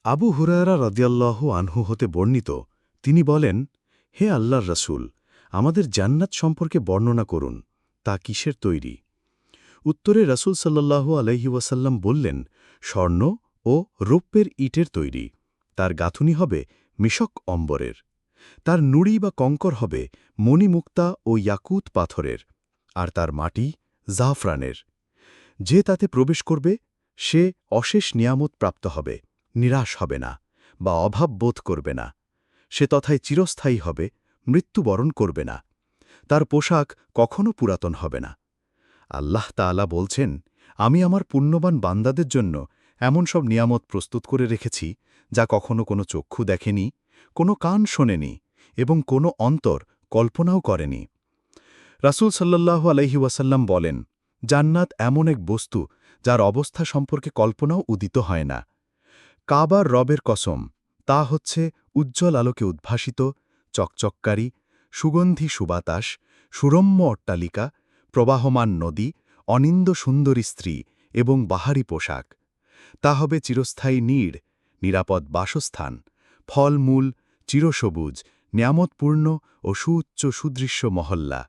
আবু হুরায়রা রাদিয়াল্লাহু আনহু হতে বর্ণিত, তিনি বলেন, হে আল্লাহর রাসূল, আমাদের জান্নাত সম্পর্কে বর্ণনা করুন, তা কিসের তৈরি? উত্তরে রাসূল সাল্লাল্লাহু আলাইহি ওয়াসাল্লাম বললেন, স্বর্ণ ও রৌপ্যের ইটের তৈরি। তার গাঁথুনি হবে মিশক অম্বরের। তার নুড়ি বা কঙ্কর হবে মণিমুক্তা ও ইয়াকুত পাথরের, আর তার মাটি জাফরানের। যে তাতে প্রবেশ করবে সে অশেষ নিয়ামত প্রাপ্ত হবে, নিরাশ হবে না বা অভাব বোধ করবে না। সে তথায় চিরস্থায়ী হবে, মৃত্যুবরণ করবে না। তার পোশাক কখনো পুরাতন হবে না। আল্লাহ তাআলা বলছেন, আমি আমার পুণ্যবান বান্দাদের জন্য এমন সব নিয়ামত প্রস্তুত করে রেখেছি যা কখনো কোনো চক্ষু দেখেনি, কোনো কান শোনেনি এবং কোনো অন্তর কল্পনাও করেনি। রাসূল সাল্লাল্লাহু আলাইহি ওয়াসাল্লাম বলেন, জান্নাত এমন এক বস্তু যার অবস্থা সম্পর্কে কল্পনাও উদিত হয় না। কাবার রবের কসম, তা হচ্ছে উজ্জ্বল আলোকে উদ্ভাসিত, চকচককারী, সুগন্ধি সুবাতাস, সুরম্য অট্টালিকা, প্রবাহমান নদী, অনিন্দ সুন্দরী স্ত্রী এবং বাহারি পোশাক। তা হবে চিরস্থায়ী নীড়, নিরাপদ বাসস্থান, ফলমূল, চিরসবুজ, নিয়ামতপূর্ণ ও সুউচ্চ সুদৃশ্য মহল্লা।